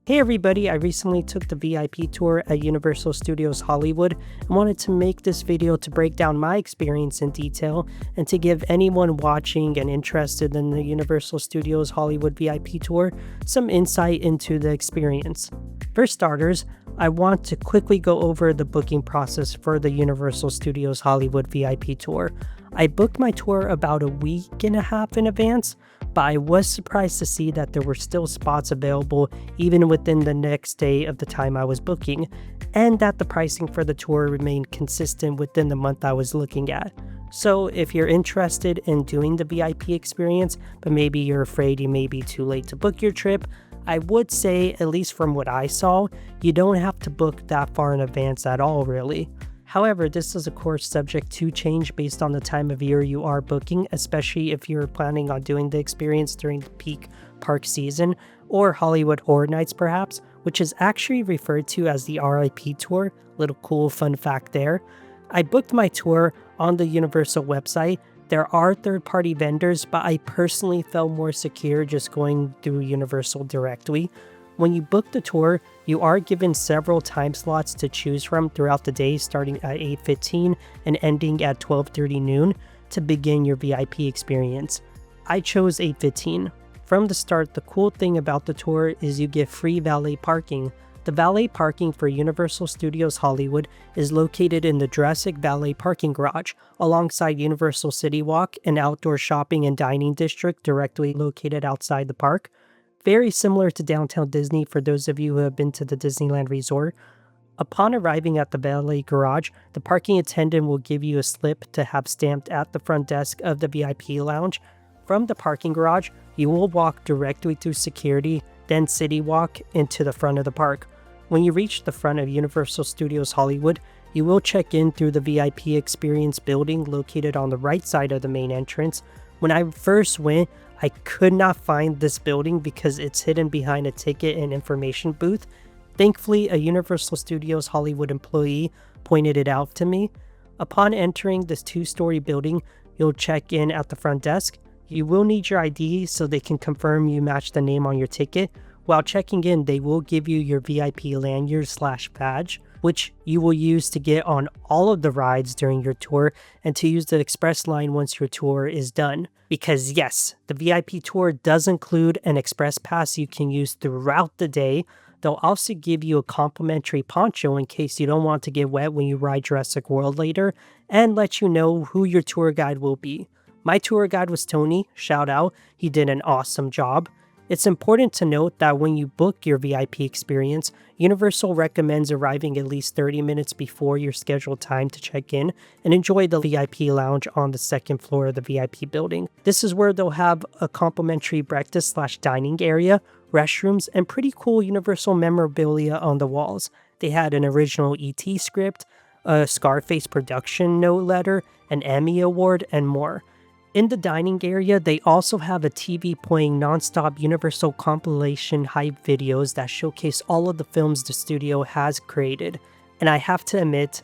Hey everybody, I recently took the VIP tour at Universal Studios Hollywood and wanted to make this video to break down my experience in detail and to give anyone watching and interested in the Universal Studios Hollywood VIP tour some insight into the experience. For starters, I want to quickly go over the booking process for the Universal Studios Hollywood VIP tour. I booked my tour about a week and a half in advance, but I was surprised to see that there were still spots available even within the next day of the time I was booking, and that the pricing for the tour remained consistent within the month I was looking at. So if you're interested in doing the VIP experience, but maybe you're afraid you may be too late to book your trip, I would say, at least from what I saw, you don't have to book that far in advance at all really. However, this is of course subject to change based on the time of year you are booking, especially if you're planning on doing the experience during the peak park season or Hollywood Horror Nights perhaps, which is actually referred to as the RIP tour. Little cool fun fact there. I booked my tour on the Universal website. There are third-party vendors, but I personally felt more secure just going through Universal directly. When you book the tour, you are given several time slots to choose from throughout the day, starting at 8:15 and ending at 12:30 noon to begin your VIP experience. I chose 8:15. From the start, the cool thing about the tour is you get free valet parking. The valet parking for Universal Studios Hollywood is located in the Jurassic Valet parking garage, alongside Universal City Walk, an outdoor shopping and dining district directly located outside the park. Very similar to Downtown Disney for those of you who have been to the Disneyland Resort. Upon arriving at the valet garage, the parking attendant will give you a slip to have stamped at the front desk of the VIP lounge. From the parking garage, you will walk directly through security, then City Walk into the front of the park. When you reach the front of Universal Studios Hollywood, you will check in through the VIP Experience building located on the right side of the main entrance. When I first went, I could not find this building because it's hidden behind a ticket and information booth. Thankfully, a Universal Studios Hollywood employee pointed it out to me. Upon entering this two-story building, you'll check in at the front desk. You will need your ID so they can confirm you match the name on your ticket. While checking in, they will give you your VIP lanyard/badge, which you will use to get on all of the rides during your tour and to use the express line once your tour is done. Because yes, the VIP tour does include an express pass you can use throughout the day. They'll also give you a complimentary poncho in case you don't want to get wet when you ride Jurassic World later, and let you know who your tour guide will be. My tour guide was Tony, shout out, he did an awesome job. It's important to note that when you book your VIP experience, Universal recommends arriving at least 30 minutes before your scheduled time to check in and enjoy the VIP lounge on the second floor of the VIP building. This is where they'll have a complimentary breakfast/dining area, restrooms, and pretty cool Universal memorabilia on the walls. They had an original ET script, a Scarface production note letter, an Emmy award, and more. In the dining area, they also have a TV playing non-stop Universal compilation hype videos that showcase all of the films the studio has created. And I have to admit,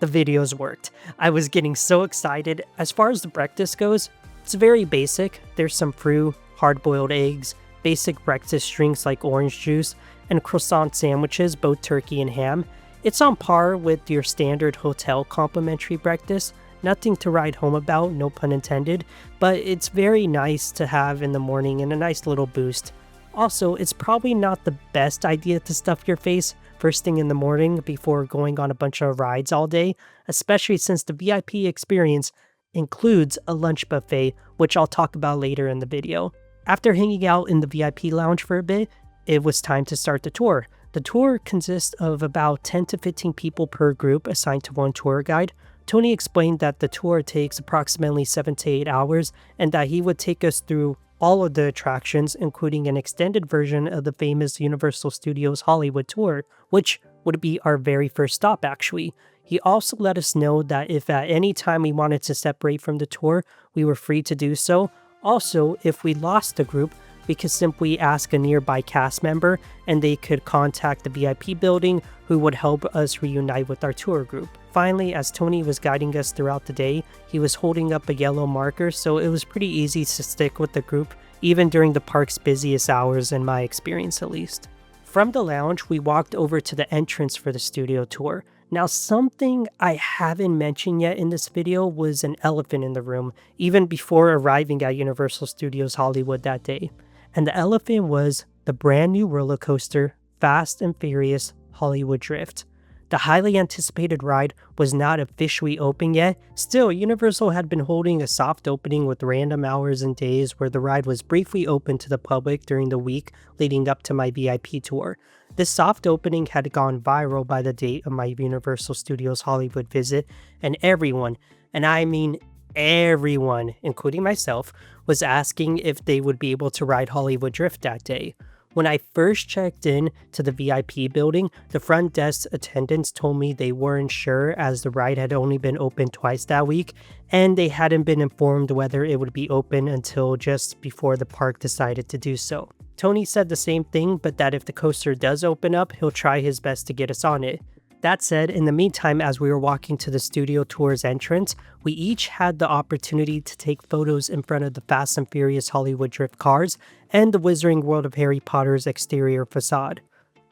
the videos worked. I was getting so excited. As far as the breakfast goes, it's very basic. There's some fruit, hard-boiled eggs, basic breakfast drinks like orange juice, and croissant sandwiches, both turkey and ham. It's on par with your standard hotel complimentary breakfast. Nothing to write home about, no pun intended, but it's very nice to have in the morning and a nice little boost. Also, it's probably not the best idea to stuff your face first thing in the morning before going on a bunch of rides all day, especially since the VIP experience includes a lunch buffet, which I'll talk about later in the video. After hanging out in the VIP lounge for a bit, it was time to start the tour. The tour consists of about 10 to 15 people per group assigned to one tour guide. Tony explained that the tour takes approximately 7 to 8 hours and that he would take us through all of the attractions, including an extended version of the famous Universal Studios Hollywood tour, which would be our very first stop actually. He also let us know that if at any time we wanted to separate from the tour, we were free to do so. Also, if we lost the group, we could simply ask a nearby cast member and they could contact the VIP building who would help us reunite with our tour group. Finally, as Tony was guiding us throughout the day, he was holding up a yellow marker, so it was pretty easy to stick with the group, even during the park's busiest hours in my experience at least. From the lounge, we walked over to the entrance for the studio tour. Now, something I haven't mentioned yet in this video was an elephant in the room, even before arriving at Universal Studios Hollywood that day. And the elephant was the brand new roller coaster, Fast and Furious Hollywood Drift. The highly anticipated ride was not officially open yet. Still, Universal had been holding a soft opening with random hours and days where the ride was briefly open to the public during the week leading up to my VIP tour. This soft opening had gone viral by the date of my Universal Studios Hollywood visit, and everyone, and I mean everyone, including myself, was asking if they would be able to ride Hollywood Drift that day. When I first checked in to the VIP building, the front desk attendants told me they weren't sure as the ride had only been open twice that week, and they hadn't been informed whether it would be open until just before the park decided to do so. Tony said the same thing, but that if the coaster does open up, he'll try his best to get us on it. That said, in the meantime, as we were walking to the studio tour's entrance, we each had the opportunity to take photos in front of the Fast and Furious Hollywood Drift cars and the Wizarding World of Harry Potter's exterior facade.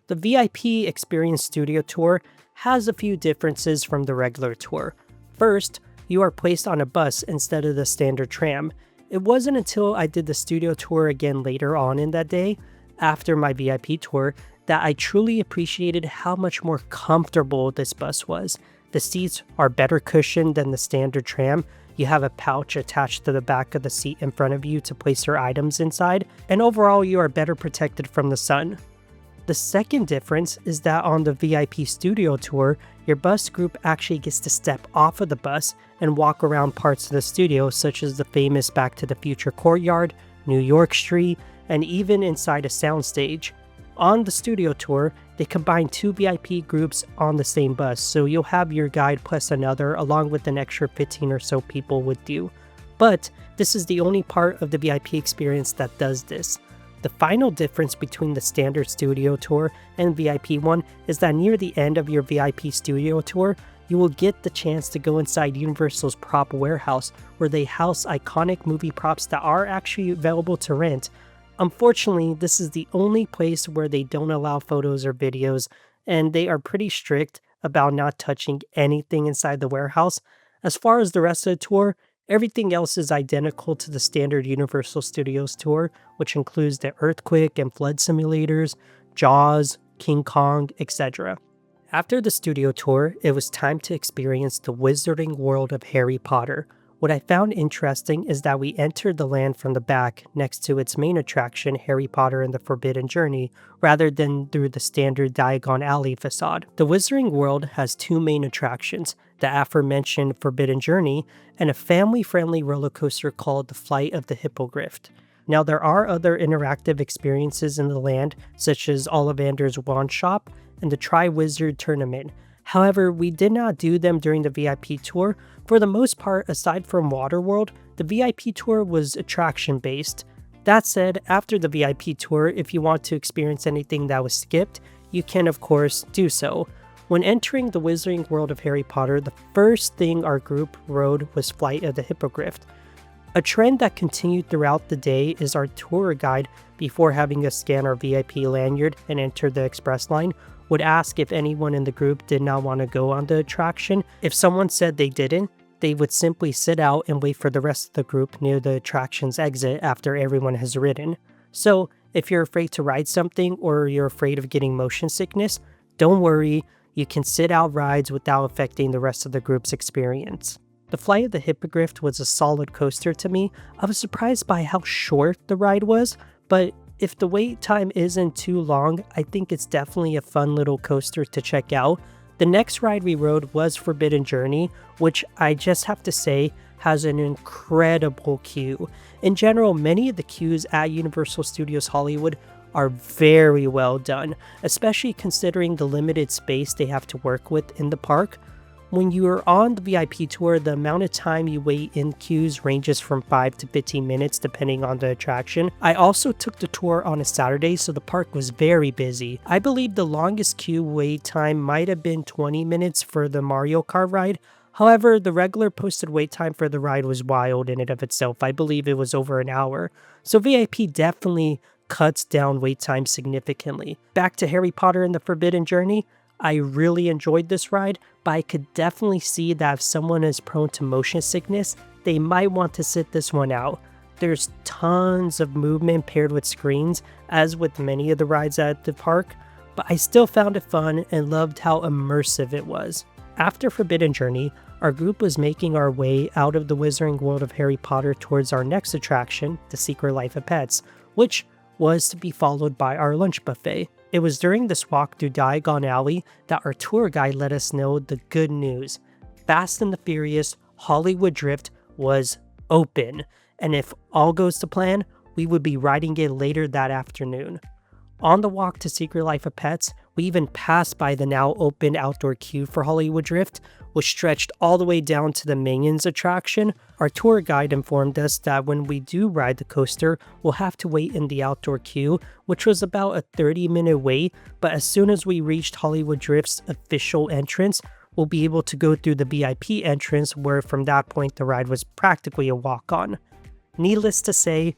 The VIP Experience Studio Tour has a few differences from the regular tour. First, you are placed on a bus instead of the standard tram. It wasn't until I did the studio tour again later on in that day, after my VIP tour, that I truly appreciated how much more comfortable this bus was. The seats are better cushioned than the standard tram. You have a pouch attached to the back of the seat in front of you to place your items inside, and overall you are better protected from the sun. The second difference is that on the VIP Studio Tour, your bus group actually gets to step off of the bus and walk around parts of the studio such as the famous Back to the Future courtyard, New York Street, and even inside a soundstage. On the studio tour, they combine two VIP groups on the same bus, so you'll have your guide plus another along with an extra 15 or so people with you. But this is the only part of the VIP experience that does this. The final difference between the standard studio tour and VIP one is that near the end of your VIP studio tour, you will get the chance to go inside Universal's prop warehouse where they house iconic movie props that are actually available to rent. Unfortunately, this is the only place where they don't allow photos or videos, and they are pretty strict about not touching anything inside the warehouse. As far as the rest of the tour, everything else is identical to the standard Universal Studios tour, which includes the earthquake and flood simulators, Jaws, King Kong, etc. After the studio tour, it was time to experience the Wizarding World of Harry Potter. What I found interesting is that we entered the land from the back next to its main attraction, Harry Potter and the Forbidden Journey, rather than through the standard Diagon Alley facade. The Wizarding World has two main attractions, the aforementioned Forbidden Journey and a family-friendly roller coaster called the Flight of the Hippogriff. Now there are other interactive experiences in the land, such as Ollivander's Wand Shop and the Tri-Wizard Tournament. However, we did not do them during the VIP tour. For the most part, aside from WaterWorld, the VIP tour was attraction-based. That said, after the VIP tour, if you want to experience anything that was skipped, you can of course do so. When entering the Wizarding World of Harry Potter, the first thing our group rode was Flight of the Hippogriff. A trend that continued throughout the day is our tour guide, before having us scan our VIP lanyard and enter the express line, would ask if anyone in the group did not want to go on the attraction. If someone said they didn't, they would simply sit out and wait for the rest of the group near the attraction's exit after everyone has ridden. So, if you're afraid to ride something or you're afraid of getting motion sickness, don't worry, you can sit out rides without affecting the rest of the group's experience. The Flight of the Hippogriff was a solid coaster to me. I was surprised by how short the ride was, but if the wait time isn't too long, I think it's definitely a fun little coaster to check out. The next ride we rode was Forbidden Journey, which I just have to say has an incredible queue. In general, many of the queues at Universal Studios Hollywood are very well done, especially considering the limited space they have to work with in the park. When you are on the VIP tour, the amount of time you wait in queues ranges from 5 to 15 minutes depending on the attraction. I also took the tour on a Saturday, so the park was very busy. I believe the longest queue wait time might have been 20 minutes for the Mario Kart ride. However, the regular posted wait time for the ride was wild in and of itself. I believe it was over an hour. So VIP definitely cuts down wait time significantly. Back to Harry Potter and the Forbidden Journey, I really enjoyed this ride, but I could definitely see that if someone is prone to motion sickness, they might want to sit this one out. There's tons of movement paired with screens, as with many of the rides at the park, but I still found it fun and loved how immersive it was. After Forbidden Journey, our group was making our way out of the Wizarding World of Harry Potter towards our next attraction, The Secret Life of Pets, which was to be followed by our lunch buffet. It was during this walk through Diagon Alley that our tour guide let us know the good news. Fast and the Furious Hollywood Drift was open, and if all goes to plan, we would be riding it later that afternoon. On the walk to Secret Life of Pets, we even passed by the now open outdoor queue for Hollywood Drift, which stretched all the way down to the Minions attraction. Our tour guide informed us that when we do ride the coaster, we'll have to wait in the outdoor queue, which was about a 30-minute wait, but as soon as we reached Hollywood Drift's official entrance, we'll be able to go through the VIP entrance, where from that point the ride was practically a walk-on. Needless to say,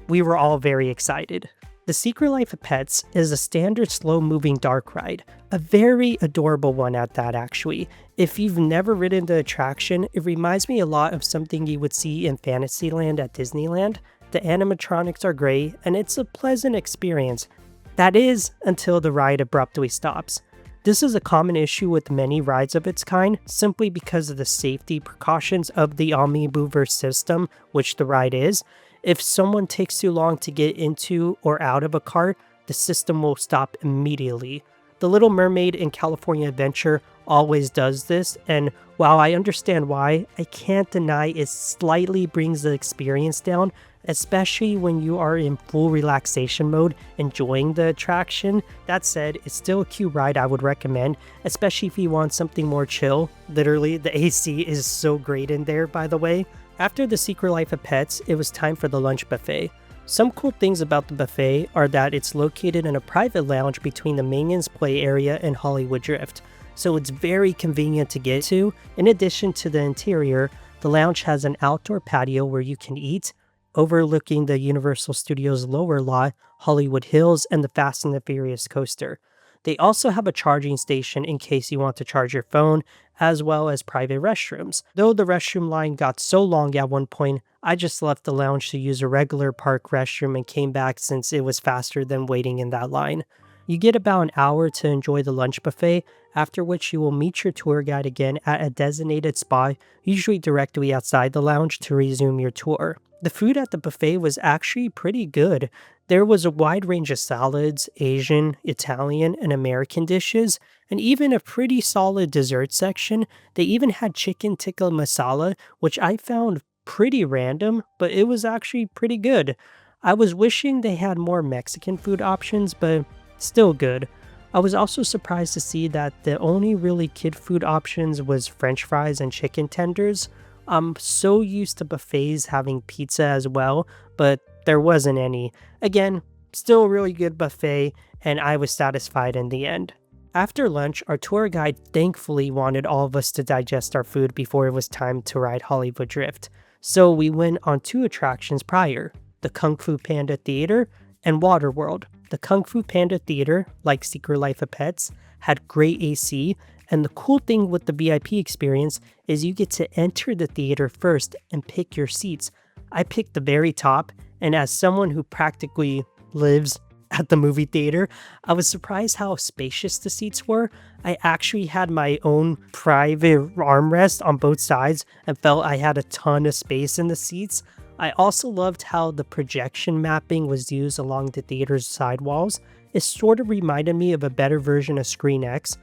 we were all very excited. The Secret Life of Pets is a standard slow-moving dark ride, a very adorable one at that actually. If you've never ridden the attraction, it reminds me a lot of something you would see in Fantasyland at Disneyland. The animatronics are great, and it's a pleasant experience. That is, until the ride abruptly stops. This is a common issue with many rides of its kind, simply because of the safety precautions of the Omnibuverse system, which the ride is. If someone takes too long to get into or out of a cart, the system will stop immediately. The Little Mermaid in California Adventure always does this, and while I understand why, I can't deny it slightly brings the experience down, especially when you are in full relaxation mode enjoying the attraction. That said, it's still a cute ride I would recommend, especially if you want something more chill. Literally, the AC is so great in there, by the way. After the Secret Life of Pets, it was time for the lunch buffet. Some cool things about the buffet are that it's located in a private lounge between the Minions play area and Hollywood Drift, so it's very convenient to get to. In addition to the interior, the lounge has an outdoor patio where you can eat, overlooking the Universal Studios lower lot, Hollywood Hills, and the Fast and the Furious coaster. They also have a charging station in case you want to charge your phone, as well as private restrooms. Though the restroom line got so long at one point, I just left the lounge to use a regular park restroom and came back since it was faster than waiting in that line. You get about an hour to enjoy the lunch buffet, after which you will meet your tour guide again at a designated spot, usually directly outside the lounge, to resume your tour. The food at the buffet was actually pretty good. There was a wide range of salads, Asian, Italian, and American dishes, and even a pretty solid dessert section. They even had chicken tikka masala, which I found pretty random, but it was actually pretty good. I was wishing they had more Mexican food options, but still good. I was also surprised to see that the only really kid food options was French fries and chicken tenders. I'm so used to buffets having pizza as well, but there wasn't any. Again, still a really good buffet, and I was satisfied in the end. After lunch, our tour guide thankfully wanted all of us to digest our food before it was time to ride Hollywood Drift. So we went on 2 attractions prior, the Kung Fu Panda Theater and WaterWorld. The Kung Fu Panda Theater, like Secret Life of Pets, had great AC, and the cool thing with the VIP experience is you get to enter the theater first and pick your seats. I picked the very top, and as someone who practically lives at the movie theater, I was surprised how spacious the seats were. I actually had my own private armrest on both sides and felt I had a ton of space in the seats. I also loved how the projection mapping was used along the theater's sidewalls. It sort of reminded me of a better version of Screen X.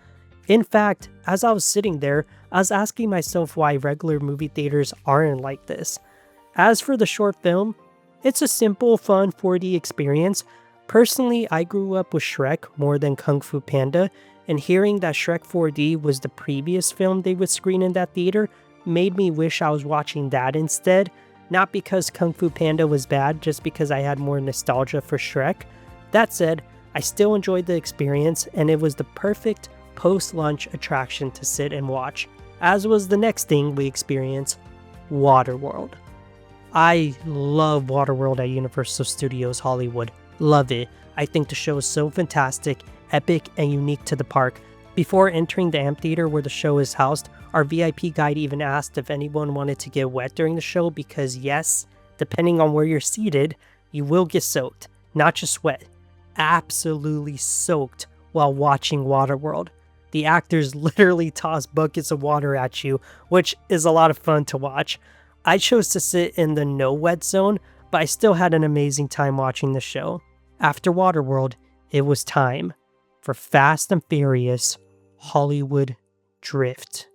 In fact, as I was sitting there, I was asking myself why regular movie theaters aren't like this. As for the short film, it's a simple, fun 4D experience. Personally, I grew up with Shrek more than Kung Fu Panda, and hearing that Shrek 4D was the previous film they would screen in that theater made me wish I was watching that instead. Not because Kung Fu Panda was bad, just because I had more nostalgia for Shrek. That said, I still enjoyed the experience, and it was the perfect post-lunch attraction to sit and watch, as was the next thing we experienced, WaterWorld. I love WaterWorld at Universal Studios Hollywood. Love it. I think the show is so fantastic, epic, and unique to the park. Before entering the amphitheater where the show is housed, our VIP guide even asked if anyone wanted to get wet during the show because yes, depending on where you're seated, you will get soaked. Not just wet, absolutely soaked while watching WaterWorld. The actors literally toss buckets of water at you, which is a lot of fun to watch. I chose to sit in the no wet zone, but I still had an amazing time watching the show. After WaterWorld, it was time for Fast and Furious Hollywood Drift.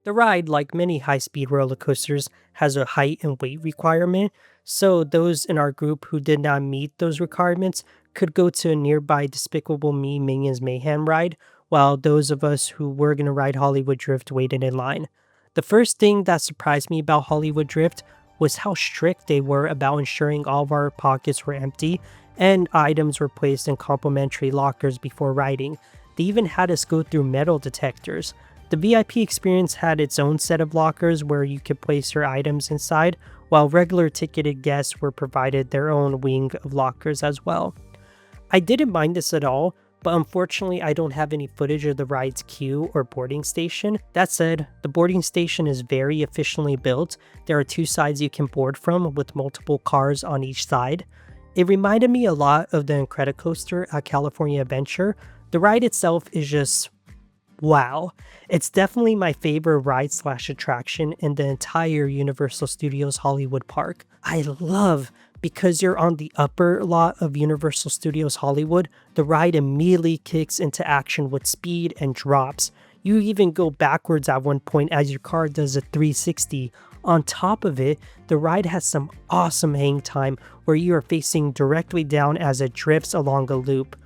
The ride, like many high-speed roller coasters, has a height and weight requirement, so those in our group who did not meet those requirements could go to a nearby Despicable Me Minions Mayhem ride, while those of us who were going to ride Hollywood Drift waited in line. The first thing that surprised me about Hollywood Drift was how strict they were about ensuring all of our pockets were empty and items were placed in complimentary lockers before riding. They even had us go through metal detectors. The VIP experience had its own set of lockers where you could place your items inside, while regular ticketed guests were provided their own wing of lockers as well. I didn't mind this at all, but unfortunately I don't have any footage of the ride's queue or boarding station. That said, the boarding station is very efficiently built. There are 2 sides you can board from with multiple cars on each side. It reminded me a lot of the Incredicoaster at California Adventure. The ride itself is just wow. It's definitely my favorite ride/attraction in the entire Universal Studios Hollywood Park. I love because you're on the upper lot of Universal Studios Hollywood, the ride immediately kicks into action with speed and drops. You even go backwards at one point as your car does a 360. On top of it, the ride has some awesome hang time where you are facing directly down as it drifts along a loop.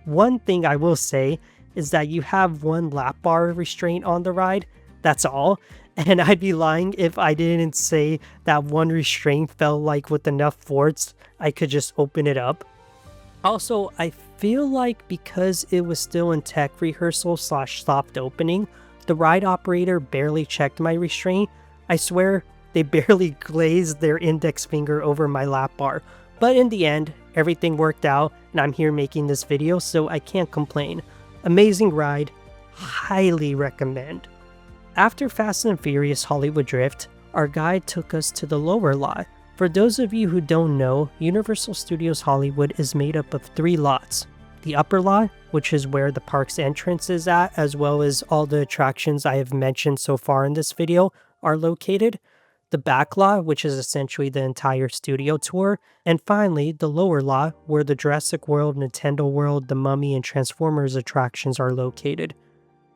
One thing I will say is that you have one lap bar restraint on the ride, that's all. And I'd be lying if I didn't say that one restraint felt like with enough force, I could just open it up. Also, I feel like because it was still in tech rehearsal/soft opening, the ride operator barely checked my restraint. I swear, they barely glazed their index finger over my lap bar. But in the end, everything worked out and I'm here making this video, so I can't complain. Amazing ride, highly recommend. After Fast and Furious Hollywood Drift, our guide took us to the lower lot. For those of you who don't know, Universal Studios Hollywood is made up of 3 lots. The upper lot, which is where the park's entrance is at, as well as all the attractions I have mentioned so far in this video, are located. The back lot, which is essentially the entire studio tour. And finally, the lower lot, where the Jurassic World, Nintendo World, The Mummy, and Transformers attractions are located.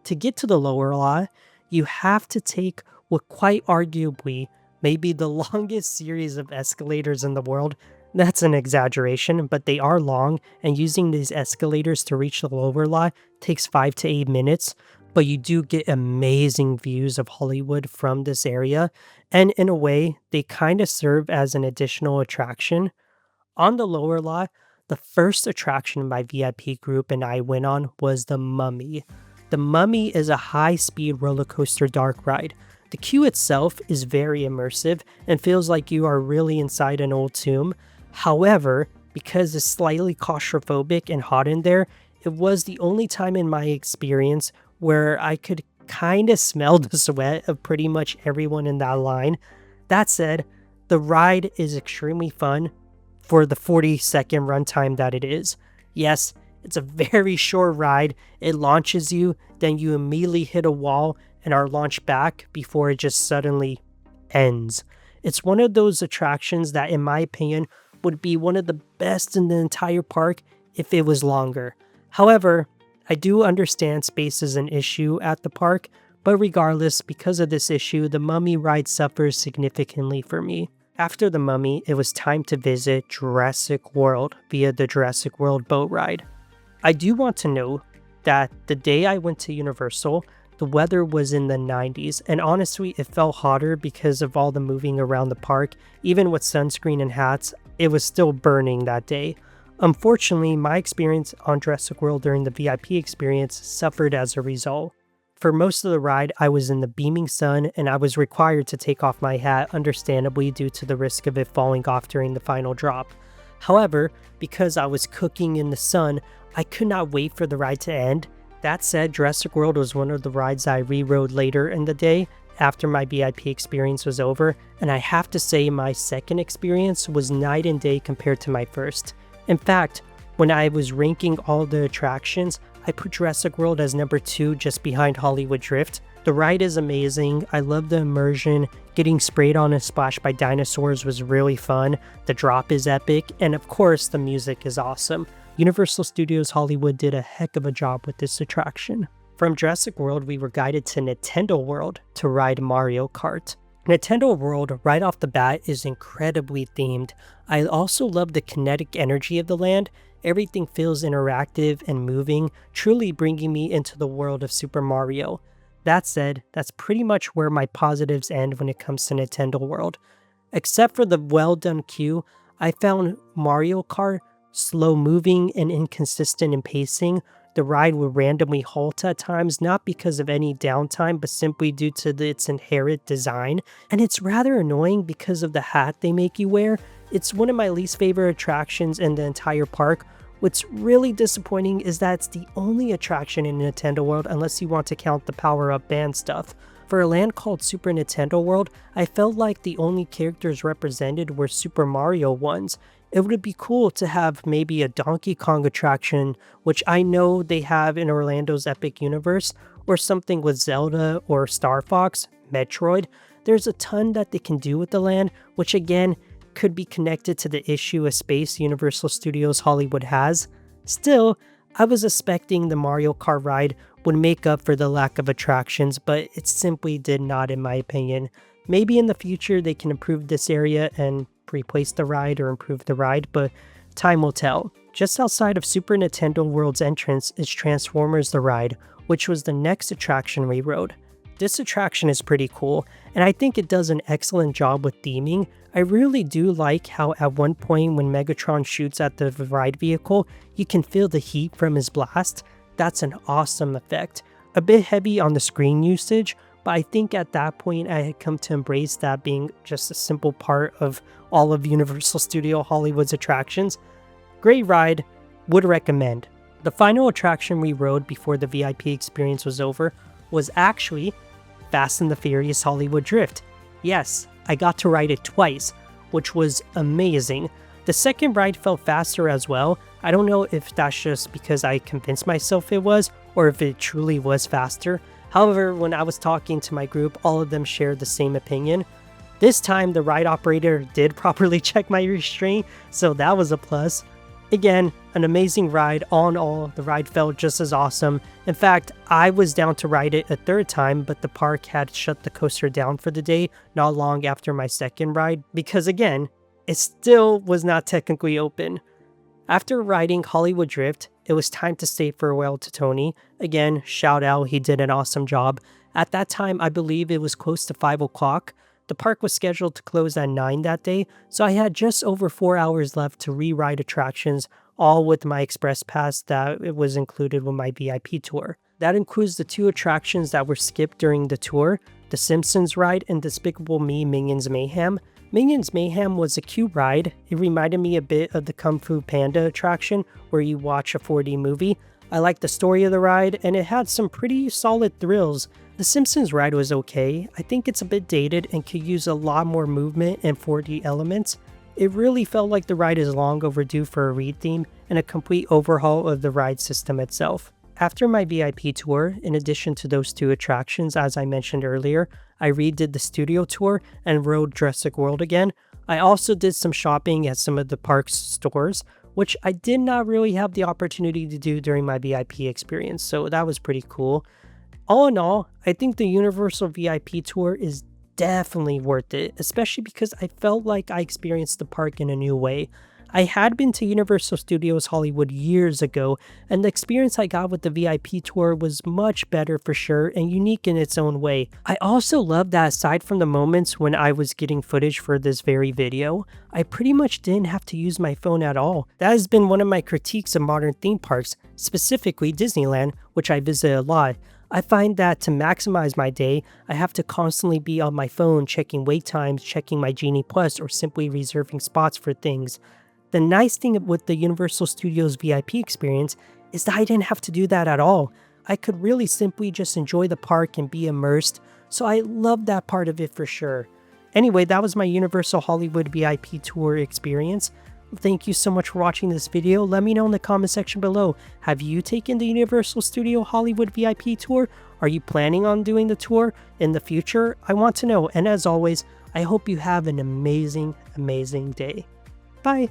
To get to the lower lot, you have to take what quite arguably may be the longest series of escalators in the world. That's an exaggeration, but they are long, and using these escalators to reach the lower lot takes 5 to 8 minutes, but you do get amazing views of Hollywood from this area, and in a way, they kind of serve as an additional attraction. On the lower lot, the first attraction my VIP group and I went on was The Mummy. The Mummy is a high-speed roller coaster dark ride. The queue itself is very immersive and feels like you are really inside an old tomb. However, because it's slightly claustrophobic and hot in there, it was the only time in my experience where I could kind of smell the sweat of pretty much everyone in that line. That said, the ride is extremely fun for the 40-second runtime that it is. Yes, it's a very short ride. It launches you, then you immediately hit a wall and are launched back before it just suddenly ends. It's one of those attractions that, in my opinion, would be one of the best in the entire park if it was longer. However, I do understand space is an issue at the park, but regardless, because of this issue, the Mummy ride suffers significantly for me. After the Mummy, it was time to visit Jurassic World via the Jurassic World boat ride. I do want to note that the day I went to Universal, the weather was in the 90s, and honestly, it felt hotter because of all the moving around the park. Even with sunscreen and hats, it was still burning that day. Unfortunately, my experience on Jurassic World during the VIP experience suffered as a result. For most of the ride, I was in the beaming sun, and I was required to take off my hat, understandably due to the risk of it falling off during the final drop. However, because I was cooking in the sun, I could not wait for the ride to end. That said, Jurassic World was one of the rides I re-rode later in the day after my VIP experience was over, and I have to say my second experience was night and day compared to my first. In fact, when I was ranking all the attractions, I put Jurassic World as number 2 just behind Hollywood Drift. The ride is amazing, I love the immersion, getting sprayed on and splashed by dinosaurs was really fun, the drop is epic, and of course the music is awesome. Universal Studios Hollywood did a heck of a job with this attraction. From Jurassic World, we were guided to Nintendo World to ride Mario Kart. Nintendo World, right off the bat, is incredibly themed. I also love the kinetic energy of the land. Everything feels interactive and moving, truly bringing me into the world of Super Mario. That said, that's pretty much where my positives end when it comes to Nintendo World. Except for the well-done queue, I found Mario Kart slow moving and inconsistent in pacing. The ride would randomly halt at times, not because of any downtime, but simply due to its inherent design. And it's rather annoying because of the hat they make you wear. It's one of my least favorite attractions in the entire park. What's really disappointing is that it's the only attraction in Nintendo World unless you want to count the power-up band stuff. For a land called Super Nintendo World, I felt like the only characters represented were Super Mario ones. It would be cool to have maybe a Donkey Kong attraction, which I know they have in Orlando's Epic Universe, or something with Zelda or Star Fox, Metroid. There's a ton that they can do with the land, which again, could be connected to the issue of space Universal Studios Hollywood has. Still, I was expecting the Mario Kart ride would make up for the lack of attractions, but it simply did not in my opinion. Maybe in the future they can improve this area and replace the ride or improve the ride, but time will tell. Just outside of Super Nintendo World's entrance is Transformers the Ride, which was the next attraction we rode. This attraction is pretty cool, and I think it does an excellent job with theming. I really do like how at one point when Megatron shoots at the ride vehicle, you can feel the heat from his blast. That's an awesome effect. A bit heavy on the screen usage, but I think at that point I had come to embrace that being just a simple part of all of Universal Studio Hollywood's attractions. Great ride, would recommend. The final attraction we rode before the VIP experience was over was actually Fast and the Furious Hollywood Drift. Yes, I got to ride it twice, which was amazing. The second ride felt faster as well. I don't know if that's just because I convinced myself it was, or if it truly was faster. However, when I was talking to my group, all of them shared the same opinion. This time, the ride operator did properly check my restraint, so that was a plus. Again, an amazing ride. All in all, the ride felt just as awesome. In fact, I was down to ride it a third time, but the park had shut the coaster down for the day not long after my second ride, because again, it still was not technically open. After riding Hollywood Drift, it was time to say farewell to Tony. Again, shout out, he did an awesome job. At that time, I believe it was close to 5 o'clock. The park was scheduled to close at 9 that day, so I had just over 4 hours left to re-ride attractions, all with my express pass that it was included with my VIP tour. That includes the 2 attractions that were skipped during the tour, the Simpsons ride and Despicable Me Minions Mayhem. Minions Mayhem was a cute ride. It reminded me a bit of the Kung Fu Panda attraction where you watch a 4D movie. I liked the story of the ride and it had some pretty solid thrills. The Simpsons ride was okay. I think it's a bit dated and could use a lot more movement and 4D elements. It really felt like the ride is long overdue for a re-theme and a complete overhaul of the ride system itself. After my VIP tour, in addition to those 2 attractions as I mentioned earlier, I redid the studio tour and rode Jurassic World again. I also did some shopping at some of the park's stores, which I did not really have the opportunity to do during my VIP experience, so that was pretty cool. All in all, I think the Universal VIP tour is definitely worth it, especially because I felt like I experienced the park in a new way. I had been to Universal Studios Hollywood years ago, and the experience I got with the VIP tour was much better for sure and unique in its own way. I also love that aside from the moments when I was getting footage for this very video, I pretty much didn't have to use my phone at all. That has been one of my critiques of modern theme parks, specifically Disneyland, which I visit a lot. I find that to maximize my day, I have to constantly be on my phone checking wait times, checking my Genie Plus, or simply reserving spots for things. The nice thing with the Universal Studios VIP experience is that I didn't have to do that at all. I could really simply just enjoy the park and be immersed, so I love that part of it for sure. Anyway, that was my Universal Hollywood VIP tour experience. Thank you so much for watching this video. Let me know in the comment section below. Have you taken the Universal Studio Hollywood VIP tour? Are you planning on doing the tour in the future? I want to know. And as always, I hope you have an amazing, amazing day. Bye.